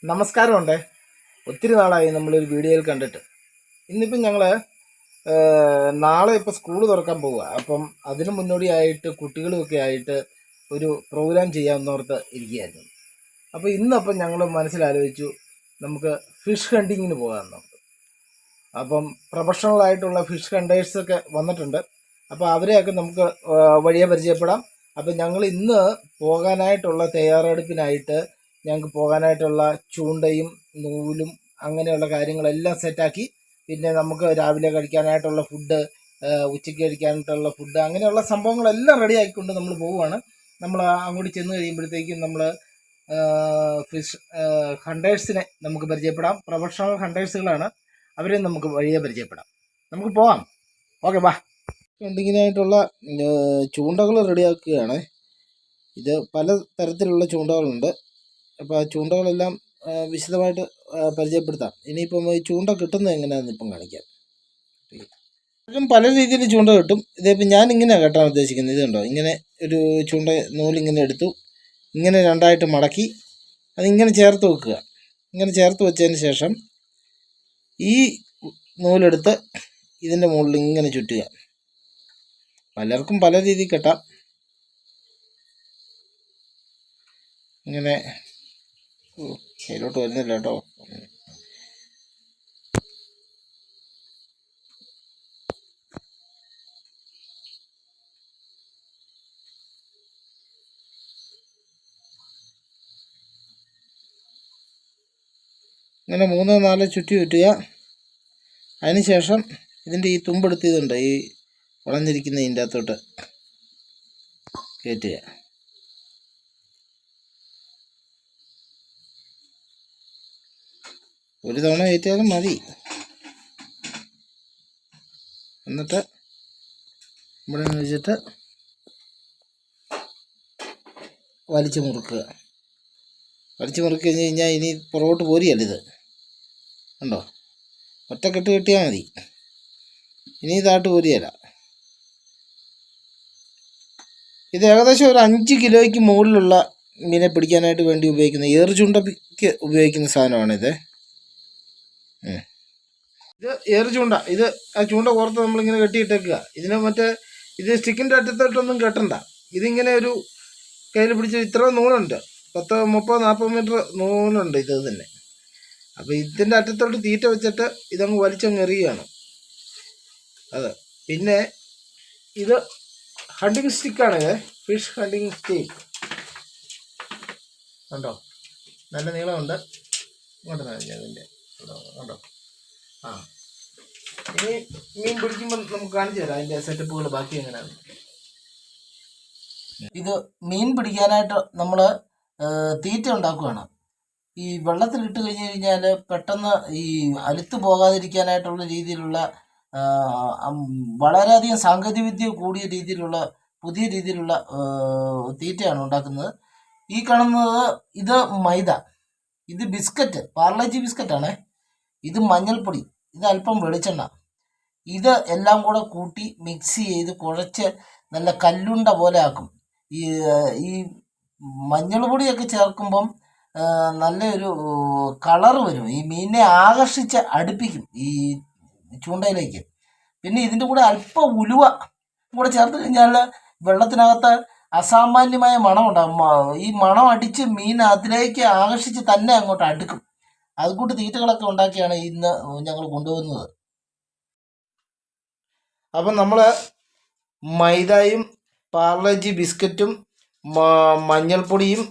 നമസ്കാരമുണ്ട്. ഒത്തിരി നാളായി നമ്മളൊരു വീഡിയോയിൽ കണ്ടിട്ട്. ഇന്നിപ്പം ഞങ്ങൾ നാളെ ഇപ്പോൾ സ്കൂൾ തുറക്കാൻ പോവുക. അപ്പം അതിന് മുന്നോടിയായിട്ട് കുട്ടികളുമൊക്കെ ആയിട്ട് ഒരു പ്രോഗ്രാം ചെയ്യാമെന്നോർത്ത് ഇരിക്കുകയായിരുന്നു. അപ്പോൾ ഇന്നപ്പം ഞങ്ങൾ മനസ്സിലാലോചിച്ചു നമുക്ക് ഫിഷ് ഹണ്ടിങ്ങിന് പോകാമെന്നുണ്ട്. അപ്പം പ്രൊഫഷണലായിട്ടുള്ള ഫിഷ് ഹണ്ടേഴ്സൊക്കെ വന്നിട്ടുണ്ട്. അപ്പോൾ അവരെയൊക്കെ നമുക്ക് വഴിയെ പരിചയപ്പെടാം. അപ്പം ഞങ്ങൾ ഇന്ന് പോകാനായിട്ടുള്ള തയ്യാറെടുപ്പിനായിട്ട് ഞങ്ങൾക്ക് പോകാനായിട്ടുള്ള ചൂണ്ടയും നൂലും അങ്ങനെയുള്ള കാര്യങ്ങളെല്ലാം സെറ്റാക്കി. പിന്നെ നമുക്ക് രാവിലെ കഴിക്കാനായിട്ടുള്ള ഫുഡ്, ഉച്ചയ്ക്ക് കഴിക്കാനായിട്ടുള്ള ഫുഡ്, അങ്ങനെയുള്ള സംഭവങ്ങളെല്ലാം റെഡി ആക്കിക്കൊണ്ട് നമ്മൾ പോവുകയാണ്. നമ്മൾ അങ്ങോട്ട് ചെന്ന് കഴിയുമ്പോഴത്തേക്കും നമ്മൾ ഫിഷ് ഹണ്ടേഴ്സിനെ നമുക്ക് പരിചയപ്പെടാം. പ്രൊഫഷണൽ ഹണ്ടേഴ്സുകളാണ്. അവരെ നമുക്ക് വഴിയെ പരിചയപ്പെടാം. നമുക്ക് പോകാം. ഓക്കെ, വാ. ഹണ്ടിങ്ങിനായിട്ടുള്ള ചൂണ്ടകൾ റെഡിയാക്കുകയാണ്. ഇത് പല തരത്തിലുള്ള ചൂണ്ടകളുണ്ട്. അപ്പോൾ ആ ചൂണ്ടകളെല്ലാം വിശദമായിട്ട് പരിചയപ്പെടുത്താം. ഇനിയിപ്പം ഈ ചൂണ്ട കിട്ടുന്നത് എങ്ങനെയാണെന്ന് ഇപ്പം കാണിക്കാം. പല രീതിയിൽ ചൂണ്ട കിട്ടും. ഇതിപ്പോൾ ഞാൻ ഇങ്ങനെയാണ് കെട്ടാൻ ഉദ്ദേശിക്കുന്നത്. ഇതുണ്ടോ, ഇങ്ങനെ ഒരു ചൂണ്ട നൂലിങ്ങനെ എടുത്തു, ഇങ്ങനെ രണ്ടായിട്ട് മടക്കി അതിങ്ങനെ ചേർത്ത് വെക്കുക. ഇങ്ങനെ ചേർത്ത് വെച്ചതിന് ശേഷം ഈ നൂലെടുത്ത് ഇതിൻ്റെ മുകളിൽ ഇങ്ങനെ ചുറ്റുക. പലർക്കും പല രീതിയിൽ കെട്ടാം. ഇങ്ങനെ കയ്യിലോട്ട് വരുന്നില്ല കേട്ടോ. ഇങ്ങനെ 3-4 ചുറ്റി ചുറ്റുക. അതിന് ശേഷം ഇതിൻ്റെ ഈ തുമ്പെടുത്തിയതുണ്ട്, ഈ വളഞ്ഞിരിക്കുന്ന ഇതിൻ്റെ അകത്തോട്ട് കയറ്റുക. ഒരു തവണ കയറ്റിയാലും മതി. എന്നിട്ട് ഇവിടെ വെച്ചിട്ട് വലിച്ചു മുറുക്കുക. വലിച്ചു മുറുക്കി കഴിഞ്ഞ് കഴിഞ്ഞാൽ ഇനി പുറകോട്ട് പോരുകയല്ല. ഇത് കണ്ടോ, ഒറ്റക്കെട്ട് കെട്ടിയാൽ മതി. ഇനി ഇതായിട്ട് പോരുകയല്ല. ഇത് ഏകദേശം ഒരു 5 കിലോയ്ക്ക് മുകളിലുള്ള മീനെ പിടിക്കാനായിട്ട് വേണ്ടി ഉപയോഗിക്കുന്ന ചൂണ്ടയ്ക്ക് ഉപയോഗിക്കുന്ന സാധനമാണിത്. ഇത് ചൂണ്ട. ഇത് ആ ചൂണ്ട പുറത്ത് നമ്മളിങ്ങനെ കെട്ടിയിട്ടേക്കുക. ഇതിന് ഇത് സ്റ്റിക്കിൻ്റെ അറ്റത്തോട്ടൊന്നും കെട്ടണ്ട. ഇതിങ്ങനെ ഒരു കയ്യിൽ പിടിച്ച് ഇത്ര നൂലുണ്ട്, 10-30-40 മീറ്റർ നൂലുണ്ട് ഇത് തന്നെ. അപ്പോൾ ഇതിൻ്റെ അറ്റത്തോട്ട് തീറ്റ വെച്ചിട്ട് ഇതങ്ങ് വലിച്ചങ്ങ് എറിയുകയാണ്. അത് പിന്നെ ഇത് ഹണ്ടിങ് സ്റ്റിക്കാണ്. ഫിഷ് ഹണ്ടിങ് സ്റ്റിക്ക് കണ്ടോ, നല്ല നീളമുണ്ട്. ഇങ്ങോട്ട് അതിൻ്റെ കണ്ടോ. ആ, ഇനി മീൻ പിടിക്കുമ്പോൾ നമുക്ക് കാണിച്ചു തരാം അതിൻ്റെ സെറ്റപ്പുകൾ ബാക്കി എങ്ങനെയാണ്. ഇത് മീൻ പിടിക്കാനായിട്ട് നമ്മൾ തീറ്റ ഉണ്ടാക്കുകയാണ്. ഈ വെള്ളത്തിലിട്ട് കഴിഞ്ഞ് കഴിഞ്ഞാൽ പെട്ടെന്ന് ഈ അലുത്ത് പോകാതിരിക്കാനായിട്ടുള്ള രീതിയിലുള്ള വളരെയധികം സാങ്കേതികവിദ്യ കൂടിയ രീതിയിലുള്ള പുതിയ രീതിയിലുള്ള തീറ്റയാണ് ഉണ്ടാക്കുന്നത്. ഈ കാണുന്നത് ഇത് മൈദ, ഇത് ബിസ്ക്കറ്റ്, പാർലേജി ബിസ്ക്കറ്റാണ്. ഇത് മഞ്ഞൾപ്പൊടി, ഇത് അല്പം വെളിച്ചെണ്ണ. ഇത് എല്ലാം കൂടെ കൂട്ടി മിക്സ് ചെയ്ത് കുഴച്ച് നല്ല കല്ലുണ്ട പോലെ ആക്കും. ഈ മഞ്ഞൾ പൊടിയൊക്കെ ചേർക്കുമ്പം നല്ലൊരു കളറ് വരും. ഈ മീനിനെ ആകർഷിച്ച് അടുപ്പിക്കും ഈ ചൂണ്ടയിലേക്ക്. പിന്നെ ഇതിൻ്റെ കൂടെ അല്പം ഉലുവ കൂടെ ചേർത്ത് കഴിഞ്ഞാൽ വെള്ളത്തിനകത്ത് അസാമാന്യമായ മണം ഉണ്ടാകും. ഈ മണം അടിച്ച് മീൻ അതിലേക്ക് ആകർഷിച്ച് തന്നെ അങ്ങോട്ട് അടുക്കും. അതുകൂട്ട് തീറ്റകളൊക്കെ ഉണ്ടാക്കിയാണ് ഇന്ന് ഞങ്ങൾ കൊണ്ടുപോകുന്നത്. അപ്പം നമ്മൾ മൈദയും പാർലേജി ബിസ്ക്കറ്റും മഞ്ഞൾപ്പൊടിയും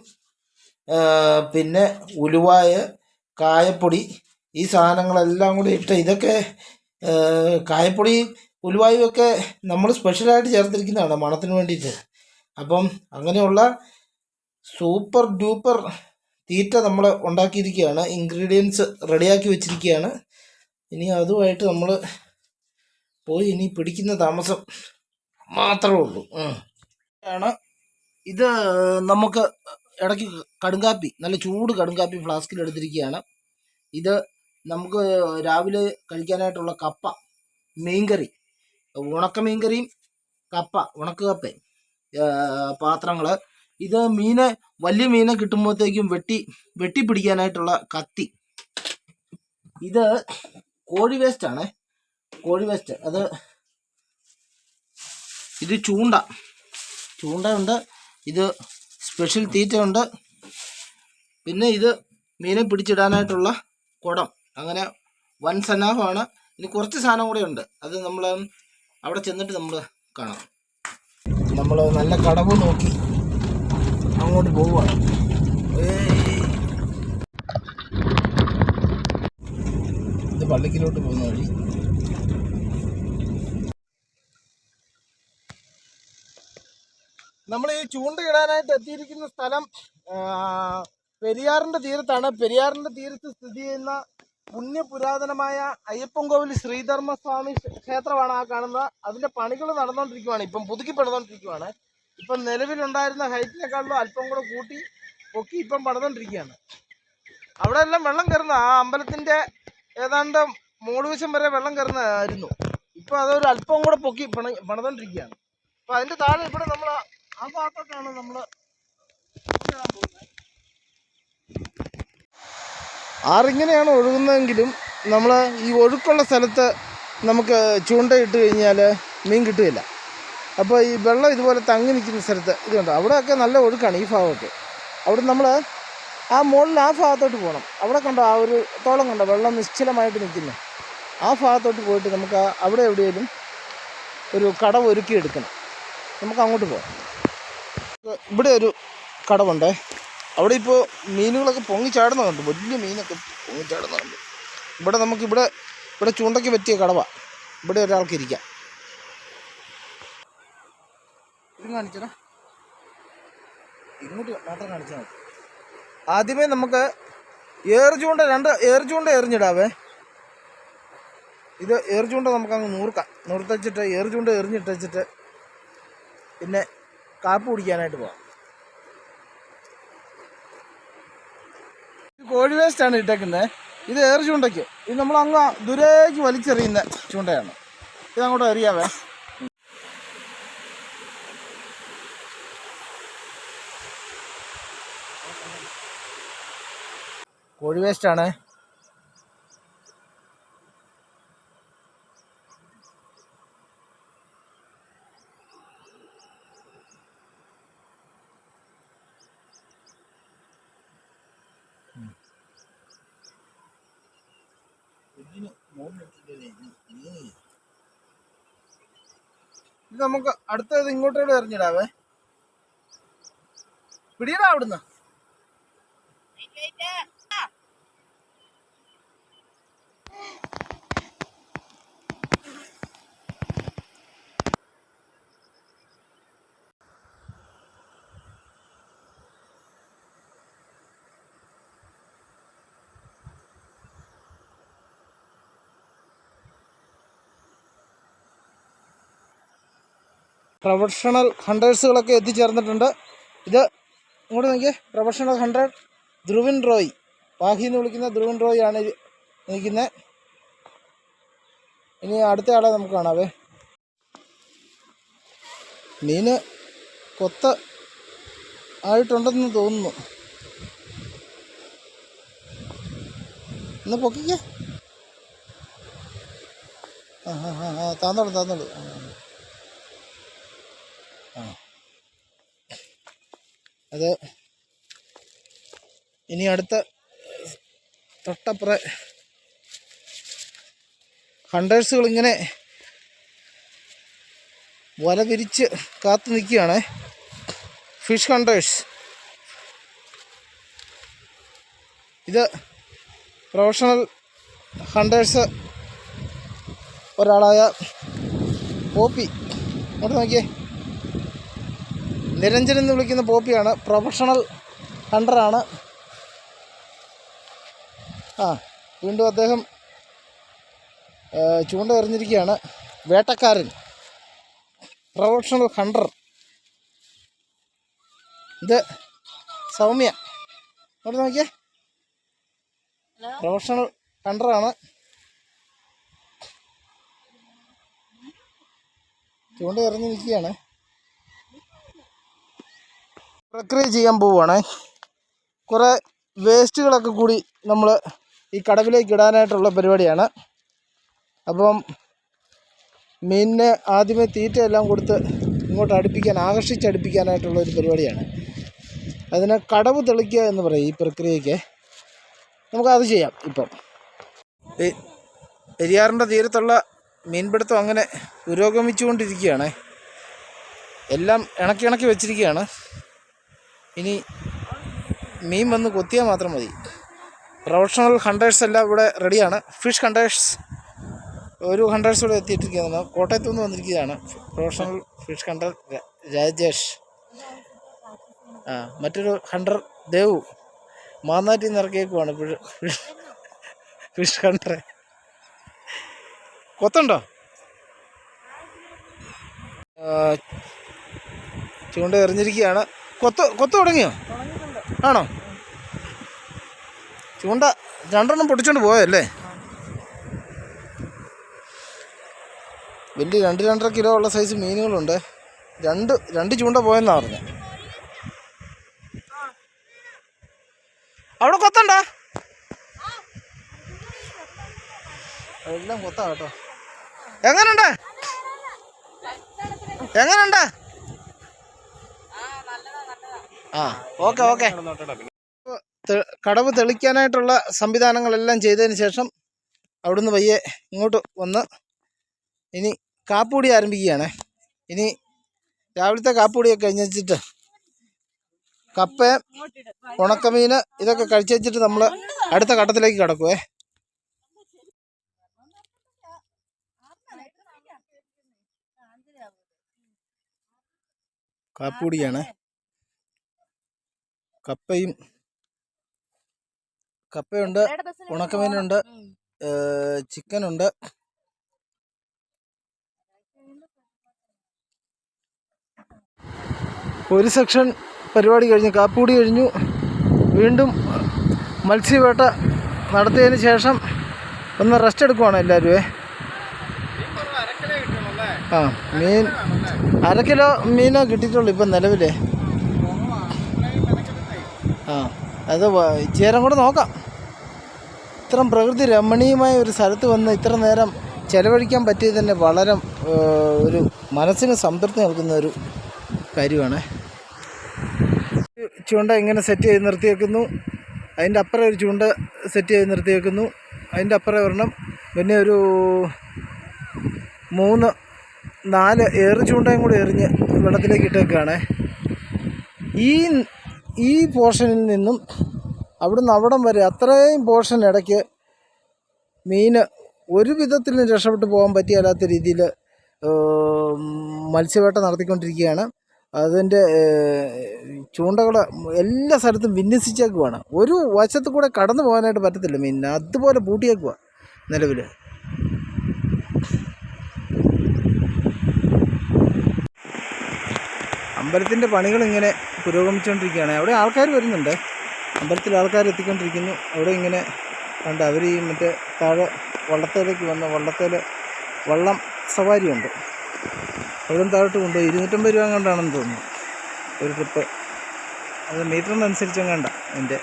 പിന്നെ ഉലുവായ, കായപ്പൊടി, ഈ സാധനങ്ങളെല്ലാം കൂടി ഇട്ട്, ഇതൊക്കെ കായപ്പൊടി ഉലുവായും ഒക്കെ നമ്മൾ സ്പെഷ്യലായിട്ട് ചേർത്തിരിക്കുന്നതാണ് മണത്തിന് വേണ്ടിയിട്ട്. അപ്പം അങ്ങനെയുള്ള സൂപ്പർ ഡൂപ്പർ തീറ്റ നമ്മൾ ഉണ്ടാക്കിയിരിക്കുകയാണ്. ഇൻഗ്രീഡിയൻസ് റെഡിയാക്കി വെച്ചിരിക്കുകയാണ്. ഇനി അതുമായിട്ട് നമ്മൾ പോയി ഇനി പിടിക്കുന്ന താമസം മാത്രമേ ഉള്ളൂ. ആണ് ഇത്. നമുക്ക് ഇടയ്ക്ക് കടുങ്കാപ്പി, നല്ല ചൂട് കടുങ്കാപ്പി ഫ്ലാസ്കിൽ എടുത്തിരിക്കുകയാണ്. ഇത് നമുക്ക് രാവിലെ കഴിക്കാനായിട്ടുള്ള കപ്പ, മീൻകറി, ഉണക്ക മീൻകറിയും കപ്പ, ഉണക്ക കപ്പ പാത്രങ്ങൾ, ഇത് വലിയ മീനെ കിട്ടുമ്പോഴത്തേക്കും വെട്ടി പിടിക്കാനായിട്ടുള്ള കത്തി. ഇത് കോഴി വേസ്റ്റ് ആണ്, കോഴി വേസ്റ്റ്. ഇത് ചൂണ്ടയുണ്ട്, ഇത് സ്പെഷ്യൽ തീറ്റ ഉണ്ട്, പിന്നെ ഇത് മീനെ പിടിച്ചിടാനായിട്ടുള്ള കുടം. അങ്ങനെ വൻ സന്നാഹമാണ്. ഇനി കുറച്ച് സാധനം കൂടെ ഉണ്ട്, അത് നമ്മൾ അവിടെ ചെന്നിട്ട് നമ്മൾ കാണാം. നമ്മൾ നല്ല കടവ് നോക്കി അങ്ങോട്ട് പോവുകയാണ്. ഇത് പള്ളിക്കിലോട്ട് പോകുന്ന വഴി. നമ്മൾ ഈ ചൂണ്ടയിടാനായിട്ട് എത്തിയിരിക്കുന്ന സ്ഥലം പെരിയാറിൻ്റെ തീരത്താണ്. പെരിയാറിൻ്റെ തീരത്ത് സ്ഥിതി ചെയ്യുന്ന പുണ്യപുരാതനമായ അയ്യപ്പൻകോവിൽ ശ്രീധർമ്മസ്വാമി ക്ഷേത്രമാണ് ആ കാണുന്നത്. അതിൻ്റെ പണികൾ നടന്നുകൊണ്ടിരിക്കുകയാണ്, ഇപ്പം പുതുക്കി പണിതുകൊണ്ടിരിക്കുകയാണ്. ഇപ്പം നിലവിലുണ്ടായിരുന്ന ഹൈറ്റിനെക്കാളും അല്പം കൂടെ പൊക്കി ഇപ്പം പണിതുകൊണ്ടിരിക്കുകയാണ്. അവിടെ എല്ലാം വെള്ളം കയറുന്ന, ആ അമ്പലത്തിൻ്റെ ഏതാണ്ട് മൂടുവശം വരെ വെള്ളം കയറുന്നതായിരുന്നു. ഇപ്പം അതൊരു അല്പം കൂടെ പൊക്കി പണിതുകൊണ്ടിരിക്കുകയാണ്. അപ്പം അതിൻ്റെ താഴെ ഇവിടെ നമ്മൾ ആ ഭാഗത്തൊക്കെയാണ് നമ്മൾ പോകുന്നത്. ആറിങ്ങനെയാണ് ഒഴുകുന്നതെങ്കിലും നമ്മൾ ഈ ഒഴുക്കുള്ള സ്ഥലത്ത് നമുക്ക് ചൂണ്ടയിട്ട് കഴിഞ്ഞാൽ മീൻ കിട്ടുകയില്ല. അപ്പോൾ ഈ വെള്ളം ഇതുപോലെ തങ്ങി നിൽക്കുന്ന സ്ഥലത്ത് ഇത് കണ്ടോ, അവിടെയൊക്കെ നല്ല ഒഴുക്കാണ് ഈ ഭാഗമൊക്കെ. അവിടെ നമ്മൾ ആ മുകളിൽ ആ ഭാഗത്തോട്ട് പോകണം. അവിടെ കണ്ടോ ആ ഒരു തോളം കണ്ടോ വെള്ളം നിശ്ചലമായിട്ട് നിൽക്കുന്നു. ആ ഭാഗത്തോട്ട് പോയിട്ട് നമുക്ക് അവിടെ എവിടെയെങ്കിലും ഒരു കടവ് ഒരുക്കിയെടുക്കണം. നമുക്ക് അങ്ങോട്ട് പോകാം. ഇവിടെ ഒരു കടവുണ്ട്, അവിടെ ഇപ്പോൾ മീനുകളൊക്കെ പൊങ്ങിച്ചാടുന്നുണ്ട്, വലിയ മീനൊക്കെ പൊങ്ങിച്ചാടുന്നുണ്ട്. ഇവിടെ ചൂണ്ടയ്ക്ക് പറ്റിയ കടവാണ്. ഇവിടെ ഒരാൾക്ക് ഇരിക്കാം. ഇത് കാണിച്ചടാ, ഇങ്ങോട്ട് മാത്രം കാണിച്ചാൽ മതി. ആദ്യമേ നമുക്ക് രണ്ട് ഏറുചൂണ്ട എറിഞ്ഞിടാവേ. ഇത് ഏറുചൂണ്ട നമുക്കങ്ങ് നൂർത്തച്ചിട്ട് ഏറുചൂണ്ട എറിഞ്ഞിട്ട് പിന്നെ കാപ്പ് കുടിക്കാനായിട്ട് പോകാം. കോഴി വേസ്റ്റാണ് ഇട്ടേക്കുന്നത്. ഇത് ഏറ് ചൂണ്ടയ്ക്ക്. ഇത് നമ്മളങ്ങ് ദൂരേക്ക് വലിച്ചെറിയുന്ന ചൂണ്ടയാണ്. ഇതങ്ങോട്ട് എറിയാവേ. കോഴി വേസ്റ്റാണ്. ഇത് നമുക്ക് അടുത്തത് ഇങ്ങോട്ടോട് എറിഞ്ഞിടാവേ. പിടിയിടാ അവിടുന്ന്. പ്രൊഫഷണൽ ഹണ്ടേഴ്സുകളൊക്കെ എത്തിച്ചേർന്നിട്ടുണ്ട്. ഇത് ഇങ്ങോട്ട് നോക്കിയേ, പ്രൊഫഷണൽ ഹണ്ടർ ധ്രുവിൻ റോയ്, പാഹി എന്ന് വിളിക്കുന്ന ധ്രുവിൻ റോയ് ആണ് നിൽക്കുന്നത്. ഇനി അടുത്ത ആളെ നമുക്ക് കാണാവേ. മീന് ആയിട്ടുണ്ടെന്ന് തോന്നുന്നു. ഒന്ന് പൊക്കിക്കേ. താന്നോളൂ. അത് ഇനി അടുത്ത തൊട്ടപ്പുറ ഹണ്ടേഴ്സുകൾ ഇങ്ങനെ വല വിരിച്ച് കാത്തു നിൽക്കുകയാണ്. Fish hunters. ഇത് പ്രൊഫഷണൽ ഹണ്ടേഴ്സ് ഒരാളായ പോപ്പി. അങ്ങോട്ട് നോക്കിയേ, നിരഞ്ജൻ എന്ന് വിളിക്കുന്ന പോപ്പിയാണ്. പ്രൊഫഷണൽ ഹണ്ടറാണ്. വീണ്ടും അദ്ദേഹം ചൂണ്ട എറിഞ്ഞിരിക്കുകയാണ്. വേട്ടക്കാരൻ, പ്രൊഫഷണൽ ഹണ്ടർ. ഇത് സൗമ്യ. അങ്ങോട്ട് നോക്കിയേ, പ്രൊഫഷണൽ ഹണ്ടറാണ്. ചൂണ്ട എറിഞ്ഞ് നിൽക്കുകയാണ്. പ്രക്രിയ ചെയ്യാൻ പോവുകയാണേ. കുറേ വേസ്റ്റുകളൊക്കെ കൂടി നമ്മൾ ഈ കടവിലേക്ക് ഇടാനായിട്ടുള്ള പരിപാടിയാണ്. അപ്പം മീനിനെ ആദ്യമേ തീറ്റയെല്ലാം കൊടുത്ത് ഇങ്ങോട്ട് ആകർഷിച്ചടുപ്പിക്കാനായിട്ടുള്ള ഒരു പരിപാടിയാണ്. അതിനെ കടവ് തെളിക്കുക എന്ന് പറയും ഈ പ്രക്രിയയ്ക്ക്. നമുക്കത് ചെയ്യാം. ഇപ്പം പെരിയാറിൻ്റെ തീരത്തുള്ള മീൻപിടുത്തം അങ്ങനെ പുരോഗമിച്ചുകൊണ്ടിരിക്കുകയാണ്. എല്ലാം ഇണക്കി വെച്ചിരിക്കുകയാണ്. ഇനി മീൻ വന്ന് കൊത്തിയാൽ മാത്രം മതി. പ്രൊഫഷണൽ ഹണ്ടേഴ്സ് എല്ലാം ഇവിടെ റെഡിയാണ്. ഫിഷ് ഹണ്ടേഴ്സ് ഒരു ഹണ്ടേഴ്സ് ഇവിടെ എത്തിയിട്ടിരിക്കുകയാണ്. കോട്ടയത്തു നിന്ന് വന്നിരിക്കുകയാണ് പ്രൊഫഷണൽ ഫിഷ് ഹണ്ടർ രാജേഷ്. മറ്റൊരു ഹണ്ടർ ദേവു മാന്നാറ്റിൽ നിന്ന് ഇറക്കിയേക്കുവാണ് ഫിഷ് ഹണ്ടറെ. കൊത്തുണ്ടോ? ചൂണ്ട എറിഞ്ഞിരിക്കുകയാണ്. കൊത്തു തുടങ്ങിയോ? ആണോ? ചൂണ്ട 2 പൊട്ടിച്ചോണ്ട് പോയല്ലേ? വലിയ 2-2.5 കിലോ ഉള്ള സൈസ് മീനുകളുണ്ട്. രണ്ട് ചൂണ്ട പോയെന്നാണ് പറഞ്ഞത്. അവിടെ കൊത്തണ്ട, എല്ലാം കൊത്താ കേട്ടോ. എങ്ങനുണ്ട്? ഓക്കെ. കടവ് തെളിക്കാനായിട്ടുള്ള സംവിധാനങ്ങളെല്ലാം ചെയ്തതിന് ശേഷം അവിടുന്ന് പയ്യെ ഇങ്ങോട്ട് വന്ന് ഇനി കാപ്പുപൊടി ആരംഭിക്കുകയാണ്. ഇനി രാവിലത്തെ കാപ്പുപൊടിയൊക്കെ കഴിഞ്ഞിട്ട് കപ്പ, ഉണക്കമീൻ ഇതൊക്കെ കഴിച്ച് വെച്ചിട്ട് നമ്മൾ അടുത്ത ഘട്ടത്തിലേക്ക് കിടക്കുവേ. കാപ്പുപൊടിയാണ്. കപ്പയുണ്ട്, ഉണക്കമീനുണ്ട്, ചിക്കനുണ്ട്. ഒരു സെക്ഷൻ പരിപാടി കഴിഞ്ഞ് കാപ്പുപൊടി കഴിഞ്ഞു. വീണ്ടും മത്സ്യവേട്ട നടത്തിയതിന് ശേഷം ഒന്ന് റെസ്റ്റ് എടുക്കുവാണ് എല്ലാവരും. മീൻ 1/2 കിലോ മീനോ കിട്ടിയിട്ടുള്ളൂ ഇപ്പം നിലവിൽ. അത് ഇച്ചേരം കൂടെ നോക്കാം. ഇത്രയും പ്രകൃതി രമണീയമായ ഒരു സ്ഥലത്ത് വന്ന് ഇത്ര നേരം ചിലവഴിക്കാൻ പറ്റിയത് തന്നെ വളരെ ഒരു മനസ്സിന് സംതൃപ്തി നൽകുന്ന ഒരു കാര്യമാണ്. ചൂണ്ട ഇങ്ങനെ സെറ്റ് ചെയ്ത് നിർത്തി വെക്കുന്നു. അതിൻ്റെ അപ്പുറം ഒരു ചൂണ്ട സെറ്റ് ചെയ്ത് നിർത്തി വെക്കുന്നു. അതിൻ്റെ അപ്പുറം ഒരെണ്ണം, പിന്നെ ഒരു 3-4 ഏറ് ചൂണ്ടയും കൂടി എറിഞ്ഞ് വെള്ളത്തിലേക്ക് ഇട്ടേക്കാണ്. ഈ പോർഷനിൽ നിന്നും അവിടുന്ന് അവിടം വരെ അത്രയും പോർഷൻ ഇടയ്ക്ക് മീൻ ഒരു വിധത്തിലും രക്ഷപ്പെട്ടു പോകാൻ പറ്റിയല്ലാത്ത രീതിയിൽ മത്സ്യവേട്ട നടത്തിക്കൊണ്ടിരിക്കുകയാണ്. അതിൻ്റെ ചൂണ്ടകൾ എല്ലാ സ്ഥലത്തും വിന്യസിച്ചേക്കുവാണ്. ഒരു വശത്ത് കൂടെ കടന്നു പോകാനായിട്ട് പറ്റത്തില്ല മീനിന്, അതുപോലെ പൂട്ടിയേക്കുവാണ് നിലവിൽ. അമ്പലത്തിൻ്റെ പണികളിങ്ങനെ പുരോഗമിച്ചുകൊണ്ടിരിക്കുകയാണ്. അവിടെ ആൾക്കാർ വരുന്നുണ്ട്. അമ്പലത്തിൽ ആൾക്കാർ എത്തിക്കൊണ്ടിരിക്കുന്നു. അവിടെ ഇങ്ങനെ കണ്ട് അവർ ഈ മറ്റേ താഴെ വള്ളത്തേലേക്ക് വന്ന വള്ളം സവാരിയുണ്ട്. അവിടെ താഴോട്ട് കൊണ്ടുപോയി 250 രൂപ കണ്ടാണെന്ന് തോന്നുന്നു ഒരു ട്രിപ്പ്. അത് മീറ്ററിനനുസരിച്ചും കണ്ട എൻ്റെ.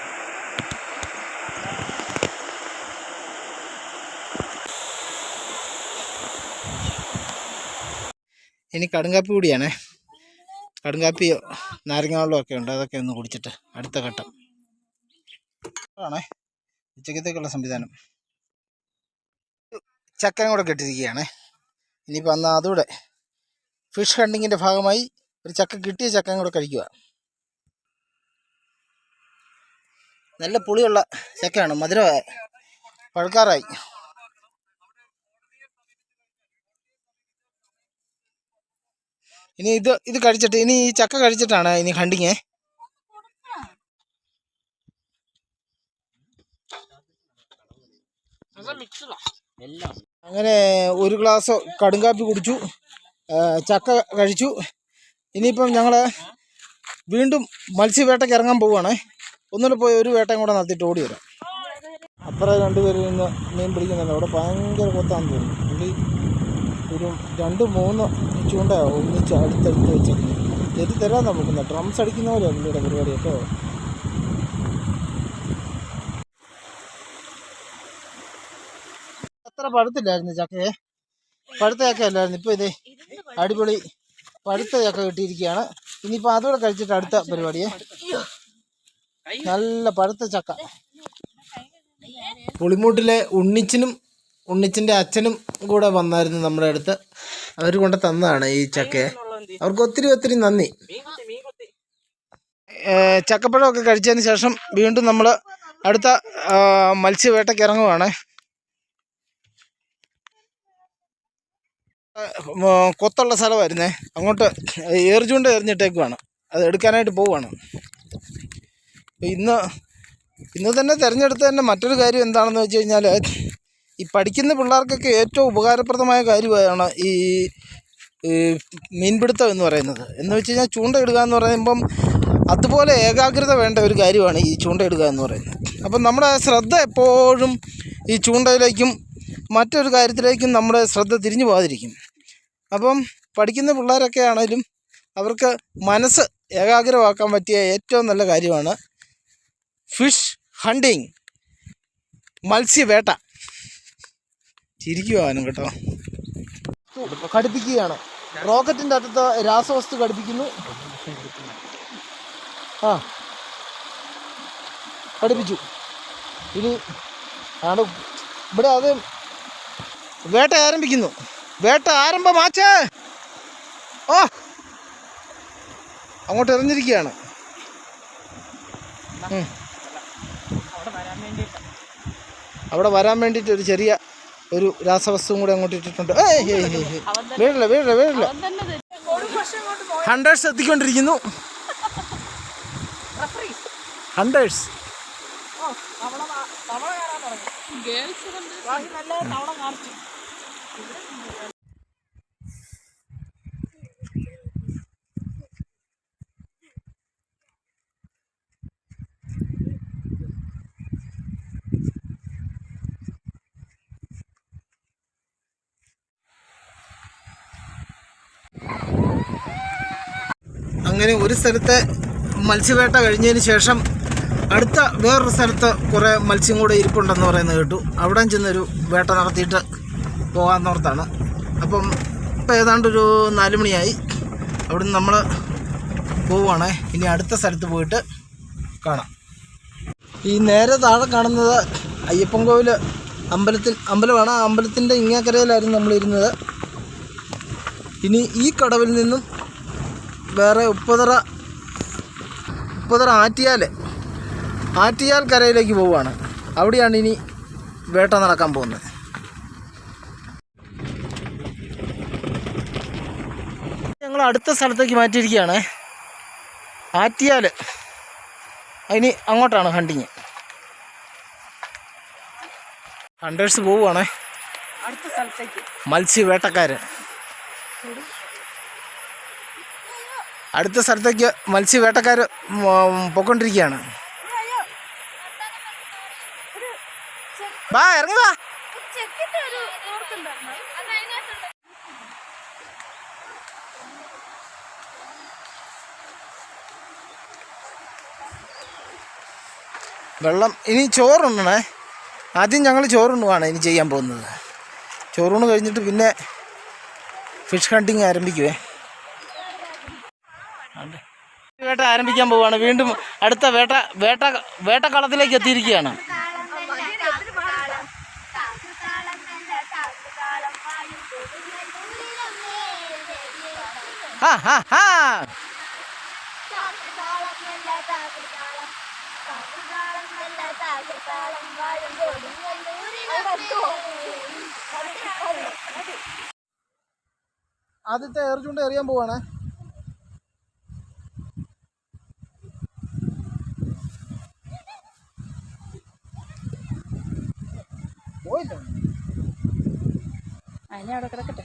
ഇനി കടുങ്കാപ്പി കൂടിയാണേ. കടുങ്കാപ്പിയോ നാരങ്ങ വെള്ളമോ ഒക്കെ ഉണ്ട്. അതൊക്കെ ഒന്ന് കുടിച്ചിട്ട് അടുത്ത ഘട്ടം ആണേ ഉച്ചക്കത്തേക്കുള്ള സംവിധാനം. ചക്കയും കൂടെ കെട്ടിയിരിക്കുകയാണ്. ഇനിയിപ്പോൾ അന്ന് അതുകൂടെ ഫിഷ് ഹണ്ടിങ്ങിൻ്റെ ഭാഗമായി ഒരു കിട്ടിയ ചക്കയും കൂടെ കഴിക്കുക. നല്ല പുളിയുള്ള ചക്കയാണ്, മധുരമായ, പഴുക്കാറായി. ഇനി ഇത് കഴിച്ചിട്ട്, ഇനി ഈ ചക്ക കഴിച്ചിട്ടാണ് ഇനി ഹണ്ടിങ്. അങ്ങനെ ഒരു ഗ്ലാസ് കടുങ്കാപ്പി കുടിച്ചു, ചക്ക കഴിച്ചു. ഇനിയിപ്പം ഞങ്ങൾ വീണ്ടും മത്സ്യവേട്ടയ്ക്ക് ഇറങ്ങാൻ പോവുകയാണ്. ഒന്നുകൂടെ പോയി ഒരു വേട്ടയും കൂടെ നടത്തിയിട്ട് ഓടി വരാം. അപ്പുറം 2 പേര് നിന്ന് മീൻ പിടിക്കുന്നുണ്ട്. അവിടെ ഭയങ്കര കൊത്താന്ന് തോന്നുന്നു. പുള്ളി ഒരു 2-3 ചൂണ്ട ഒന്നിച്ച് അടുത്തടുത്ത് വെച്ചിട്ടുണ്ട്. ശരി തരാൻ നമുക്ക് ഡ്രംസ് അടിക്കുന്ന പോലെ പുള്ളിയുടെ പരിപാടി കേട്ടോ. അത്ര പഴുത്തില്ലായിരുന്നു ചക്കയെ, പഴുത്ത ചക്ക അല്ലായിരുന്നു. ഇപ്പൊ ഇതേ അടിപൊളി പഴുത്ത ചക്ക കിട്ടിയിരിക്കുകയാണ്. ഇനിയിപ്പോ അതുകൂടെ കഴിച്ചിട്ട് അടുത്ത പരിപാടിയെ. നല്ല പഴുത്ത ചക്ക. പുളിമൂട്ടിലെ ഉണ്ണിച്ചിന്റെ അച്ഛനും കൂടെ വന്നായിരുന്നു നമ്മുടെ അടുത്ത്. അവർ കൊണ്ട് തന്നതാണ് ഈ ചക്കയെ. അവർക്ക് ഒത്തിരി ഒത്തിരി നന്ദി. ചക്കപ്പഴമൊക്കെ കഴിച്ചതിന് ശേഷം വീണ്ടും നമ്മൾ അടുത്ത മത്സ്യവേട്ടയ്ക്ക് ഇറങ്ങുവാണ്. കൊത്തുള്ള സ്ഥലമായിരുന്നേ, അങ്ങോട്ട് ഏർചൂണ്ട എറിഞ്ഞിട്ടേക്കുവാണ്. അത് എടുക്കാനായിട്ട് പോവുകയാണ്. ഇന്ന് തന്നെ തിരഞ്ഞെടുത്ത തന്നെ മറ്റൊരു കാര്യം എന്താണെന്ന് വെച്ച് കഴിഞ്ഞാൽ, ഈ പഠിക്കുന്ന പിള്ളേർക്കൊക്കെ ഏറ്റവും ഉപകാരപ്രദമായ കാര്യമാണ് ഈ മീൻപിടുത്തം എന്ന് പറയുന്നത്. എന്ന് വെച്ച് കഴിഞ്ഞാൽ ചൂണ്ടയിടുക എന്ന് പറയുമ്പം അതുപോലെ ഏകാഗ്രത വേണ്ട ഒരു കാര്യമാണ് ഈ ചൂണ്ടയിടുക എന്ന് പറയുന്നത്. അപ്പം നമ്മുടെ ശ്രദ്ധ എപ്പോഴും ഈ ചൂണ്ടയിലേക്കും മറ്റൊരു കാര്യത്തിലേക്കും നമ്മുടെ ശ്രദ്ധ തിരിഞ്ഞു പോകാതിരിക്കും. അപ്പം പഠിക്കുന്ന പിള്ളേരൊക്കെ ആണെങ്കിലും അവർക്ക് മനസ്സ് ഏകാഗ്രമാക്കാൻ പറ്റിയ ഏറ്റവും നല്ല കാര്യമാണ് ഫിഷ് ഹണ്ടിങ്, മത്സ്യവേട്ട. ചിരിക്കുവാനും കേട്ടോ. ഘടിപ്പിക്കുകയാണ്. റോക്കറ്റിൻ്റെ അകത്ത് രാസവസ്തു ഘടിപ്പിക്കുന്നു. ഘടിപ്പിച്ചു. ഇനി ആണ് ഇവിടെ അത് വേട്ട ആരംഭിക്കുന്നു. വേട്ട ആരംഭമാച്ചേ. അങ്ങോട്ട് എറിഞ്ഞിരിക്കുകയാണ്. അവിടെ വരാൻ വേണ്ടിയിട്ട് ഒരു ചെറിയ ഒരു രാസവസ്തുവും കൂടെ അങ്ങോട്ട് ഇട്ടിട്ടുണ്ട്. വീഴില്ല. ഹണ്ടേഴ്സ് എത്തിക്കൊണ്ടിരിക്കുന്നു. ഹണ്ടേഴ്സ് അങ്ങനെ ഒരു സ്ഥലത്തെ മത്സ്യവേട്ട കഴിഞ്ഞതിന് ശേഷം അടുത്ത വേറൊരു സ്ഥലത്ത് കുറേ മത്സ്യം കൂടെ ഇരിപ്പുണ്ടെന്ന് പറയുന്നത് കേട്ടു. അവിടെ ചെന്നൊരു വേട്ട നടത്തിയിട്ട് പോകാമെന്നോർത്താണ്. അപ്പം ഇപ്പം ഏതാണ്ടൊരു 4 മണിയായി. അവിടെ നിന്ന് നമ്മൾ പോവുകയാണ്. ഇനി അടുത്ത സ്ഥലത്ത് പോയിട്ട് കാണാം. ഈ നേരെ താഴെ കാണുന്നത് അയ്യപ്പൻകോവിൽ അമ്പലമാണ്. ആ അമ്പലത്തിൻ്റെ ഇങ്ങേക്കരയിലായിരുന്നു നമ്മളിരുന്നത്. ഇനി ഈ കടവിൽ നിന്നും വേറെ ഉപ്പുതറ ആറ്റിയാൽ കരയിലേക്ക് പോവുകയാണ്. അവിടെയാണ് ഇനി വേട്ട നടക്കാൻ പോകുന്നത്. ഞങ്ങൾ അടുത്ത സ്ഥലത്തേക്ക് മാറ്റിയിരിക്കുകയാണ്. ആറ്റിയാൽ. ഇനി അങ്ങോട്ടാണ് ഹണ്ടിങ്. ഹണ്ടേഴ്സ് പോവുകയാണ് അടുത്ത സ്ഥലത്തേക്ക്. മത്സ്യവേട്ടക്കാർ അടുത്ത സ്ഥലത്തേക്ക് മത്സ്യവേട്ടക്കാർ പോയിക്കൊണ്ടിരിക്കുകയാണ്. വാ, ഇറങ്ങുക. വെള്ളം ഇനി ചോറുണ്ണണേ. ആദ്യം ഞങ്ങൾ ചോറുണ്ണുവാണ് ഇനി ചെയ്യാൻ പോകുന്നത്. ചോറൂണ് കഴിഞ്ഞിട്ട് പിന്നെ ഫിഷ് ഹണ്ടിങ് ആരംഭിക്കുവേ. വേട്ട ആരംഭിക്കാൻ പോവുകയാണ്. വീണ്ടും അടുത്ത വേട്ടക്കളത്തിലേക്ക് എത്തിയിരിക്കുകയാണ്. ആദ്യത്തെ ഏർചൂണ്ട എറിയാൻ പോവാണ്. അതിനെ അവിടെ കിടക്കട്ടെ.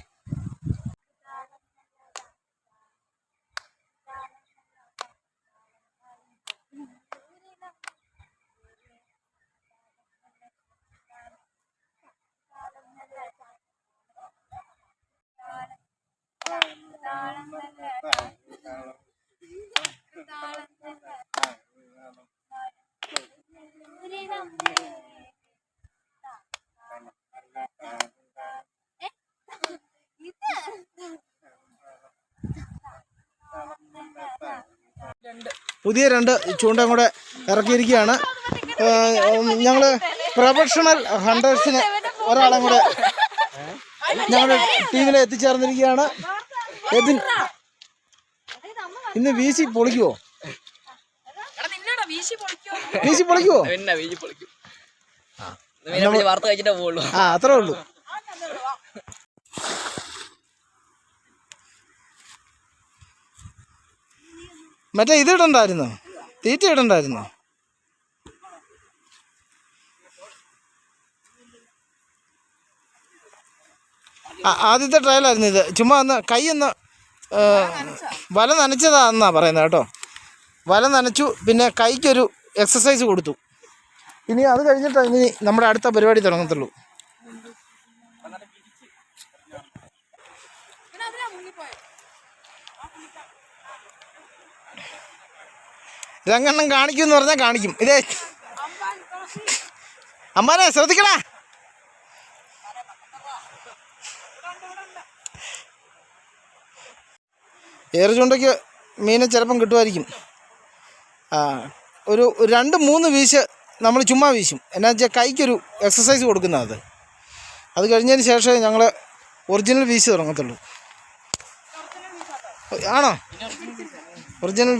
പുതിയ 2 ചൂണ്ടയും കൂടെ ഇറക്കിയിരിക്കുകയാണ്. ഞങ്ങൾ പ്രൊഫഷണൽ ഹണ്ടേഴ്സിന് ഒരാളും കൂടെ ഞങ്ങളുടെ ടീമിൽ എത്തിച്ചേർന്നിരിക്കുകയാണ്. ഇന്ന് വീശി പൊളിക്കുവോ? വീശി പൊളിക്കുവോ? അത്രേ ഉള്ളൂ. മറ്റേ ഇത് ഇടണ്ടായിരുന്നോ? തീറ്റ ഇടണ്ടായിരുന്നോ? ആദ്യത്തെ ട്രയലായിരുന്നു ഇത്. ചുമ്മാ ഒന്ന് കൈ ഒന്ന് വല നനച്ചതാണെന്നാ പറയുന്നത് കേട്ടോ. വല നനച്ചു, പിന്നെ കൈക്കൊരു എക്സസൈസ് കൊടുത്തു. ഇനി അത് കഴിഞ്ഞിട്ടാണ് ഇനി നമ്മുടെ അടുത്ത പരിപാടി തുടങ്ങത്തുള്ളൂ. രണ്ടെണ്ണം കാണിക്കും എന്ന് പറഞ്ഞാൽ കാണിക്കും. ഇതേ അമ്മാനെ ശ്രദ്ധിക്കണേ. ഏറ് ചൂണ്ടയ്ക്ക് മീനെ ചിലപ്പം കിട്ടുമായിരിക്കും. ഒരു 2-3 വീശ് നമ്മൾ ചുമ്മാ വീശും. എന്നാ വെച്ചാൽ കൈക്കൊരു എക്സസൈസ് കൊടുക്കുന്നത്. അത് കഴിഞ്ഞതിന് ശേഷമേ ഞങ്ങൾ ഒറിജിനൽ വീശ് തുടങ്ങത്തുള്ളൂ. ആണോ? ഒറിജിനൽ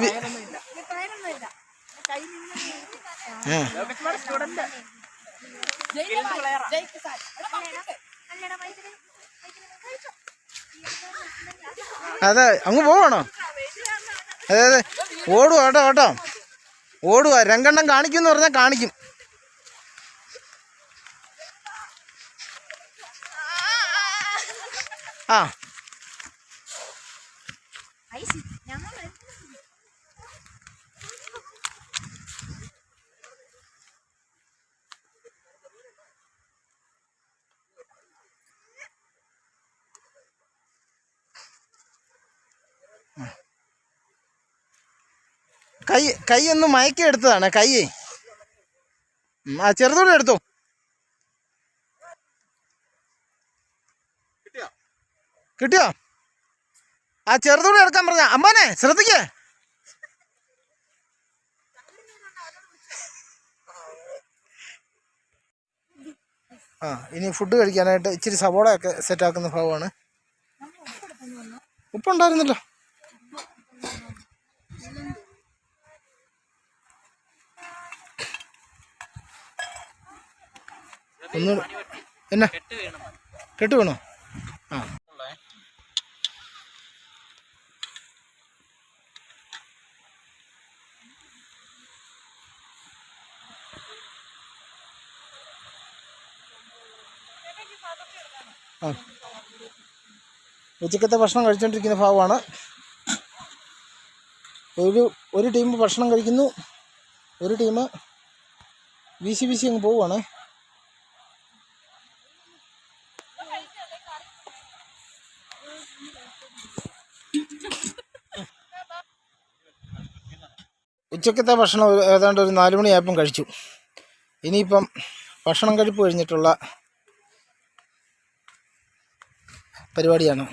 അതെ, അങ്ങ് പോവാണോ? അതെ അതെ, ഓടുക കേട്ടോ കേട്ടോ, ഓടുക. 2 എണ്ണം കാണിക്കും എന്ന് പറഞ്ഞാൽ കാണിക്കും. ആ കൈ ഒന്ന് മയക്കി എടുത്തതാണ് കൈ. ആ ചെറുതോടെ എടുത്തോ. കിട്ടിയോ? ആ ചെറുതോടെ എടുക്കാൻ പറഞ്ഞ അമ്മാനെ ശ്രദ്ധിക്കേ. ഇനി ഫുഡ് കഴിക്കാനായിട്ട് ഇച്ചിരി സവോളയൊക്കെ സെറ്റാക്കുന്ന ഭാഗമാണ്. ഉപ്പുണ്ടായിരുന്നല്ലോ. ഒന്നുകൂടെ എന്നാ കെട്ട് വേണോ? ആ ആ ഉച്ചക്കത്തെ ഭക്ഷണം കഴിച്ചുകൊണ്ടിരിക്കുന്ന ഭാഗമാണ്. ഒരു ടീം ഭക്ഷണം കഴിക്കുന്നു, ഒരു ടീം വീശി വീശി അങ്ങ് പോവുകയാണ്. ഉച്ചക്കത്തെ ഭക്ഷണം ഏതാണ്ട് ഒരു 4 മണിയായപ്പം കഴിച്ചു. ഇനിയിപ്പം ഭക്ഷണം കഴിപ്പ് കഴിഞ്ഞിട്ടുള്ള പരിപാടിയാണ്.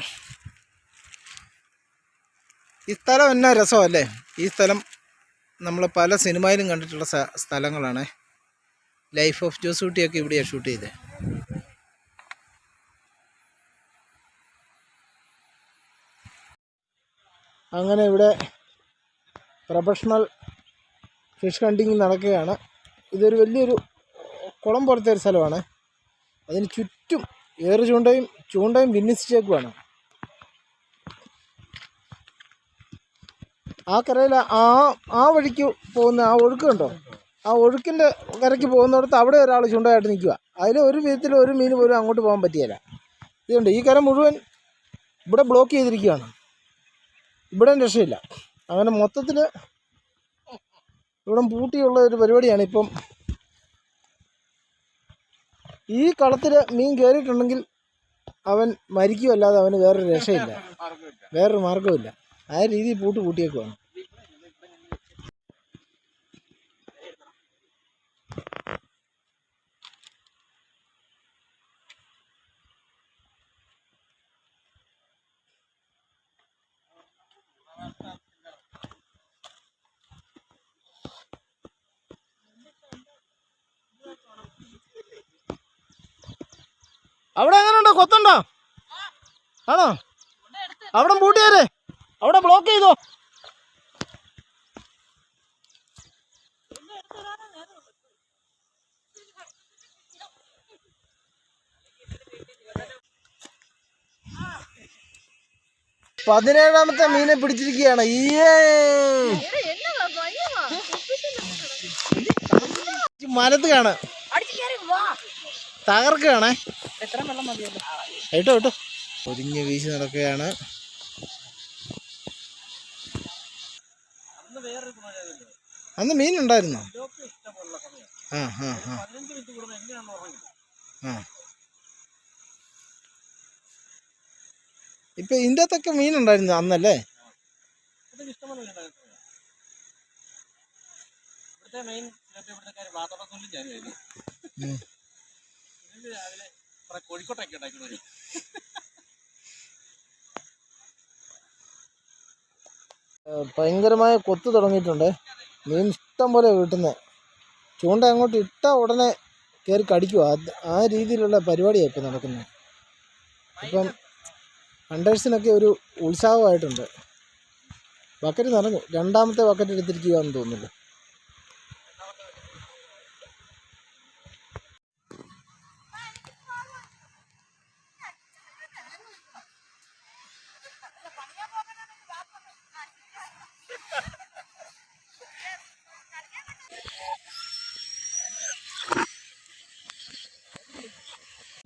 ഈ സ്ഥലം എന്നാ രസമല്ലേ? ഈ സ്ഥലം നമ്മൾ പല സിനിമയിലും കണ്ടിട്ടുള്ള സ്ഥലങ്ങളാണ്. ലൈഫ് ഓഫ് ജോസൂട്ടിയൊക്കെ ഇവിടെയാണ് ഷൂട്ട് ചെയ്തത്. അങ്ങനെ ഇവിടെ പ്രൊഫഷണൽ ഫിഷ് ഹണ്ടിങ് നടക്കുകയാണ്. ഇതൊരു വലിയൊരു കുളം പോലത്തെ ഒരു സ്ഥലമാണ്. അതിന് ചുറ്റും ഏറ് ചൂണ്ടയും വിന്യസിച്ചേക്കുവാണ്. ആ കരയിൽ ആ വഴിക്ക് പോകുന്ന ആ ഒഴുക്കുണ്ടോ, ആ ഒഴുക്കിൻ്റെ കരയ്ക്ക് പോകുന്നിടത്ത് അവിടെ ഒരാൾ ചൂണ്ടയായിട്ട് നിൽക്കുക. അതിൽ ഒരു വിധത്തിൽ ഒരു മീൻ പോലും അങ്ങോട്ട് പോകാൻ പറ്റിയില്ല. ഇതുണ്ട്, ഈ കര മുഴുവൻ ഇവിടെ ബ്ലോക്ക് ചെയ്തിരിക്കുകയാണ്. ഇവിടെ രക്ഷയില്ല. അങ്ങനെ മൊത്തത്തിൽ ഇവിടെ പൂട്ടിയുള്ള ഒരു പരിപാടിയാണ് ഇപ്പം. ഈ കളത്തിൽ മീൻ കയറിയിട്ടുണ്ടെങ്കിൽ അവൻ മരിക്കുകയല്ലാതെ അവന് വേറൊരു രക്ഷയില്ല, വേറൊരു മാർഗ്ഗമില്ല. ആ രീതിയിൽ പൂട്ടിയേക്കുവാണ്. അവിടെ എങ്ങനെയുണ്ടോ, കൊത്തുണ്ടോ? ആണോ? അവിടെ പൂട്ടിയാരേ, അവിടെ ബ്ലോക്ക് ചെയ്തോ. പതിനേഴാമത്തെ മീനെ പിടിച്ചിരിക്കുകയാണ്. മരത്ത് കാണാം, തകർക്കുകയാണേ. കേട്ടോ ഒരിഞ്ഞ് വീശി നടക്കുകയാണ്. അന്ന് മീനുണ്ടായിരുന്നോ? ആ ആ ആ ആ ഇപ്പൊ ഇതിൻ്റെ അകത്തൊക്കെ മീനുണ്ടായിരുന്നു അന്നല്ലേ? ഭയങ്കരമായ കൊത്ത് തുടങ്ങിയിട്ടുണ്ട്. മീൻ ഇഷ്ടം പോലെ കിട്ടുന്നത്. ചൂണ്ട അങ്ങോട്ട് ഇട്ട ഉടനെ കയറി കടിക്കുക. ആ രീതിയിലുള്ള പരിപാടിയാണ് ഇപ്പം നടക്കുന്നത്. ഇപ്പം ഹണ്ടേഴ്സിനൊക്കെ ഒരു ഉത്സാഹമായിട്ടുണ്ട്. ബക്കറ്റ് നിറഞ്ഞു. രണ്ടാമത്തെ ബക്കറ്റ് എടുത്തിരിക്കുകയെന്ന് തോന്നുന്നു.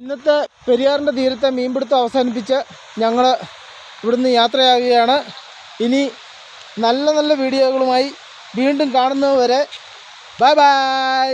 ഇന്നത്തെ പെരിയാറിൻ്റെ തീരത്തെ മീൻപിടുത്തം അവസാനിപ്പിച്ച് ഞങ്ങൾ ഇവിടുന്ന് യാത്രയാകുകയാണ്. ഇനി നല്ല നല്ല വീഡിയോകളുമായി വീണ്ടും കാണുന്നതുവരെ ബൈ ബൈ.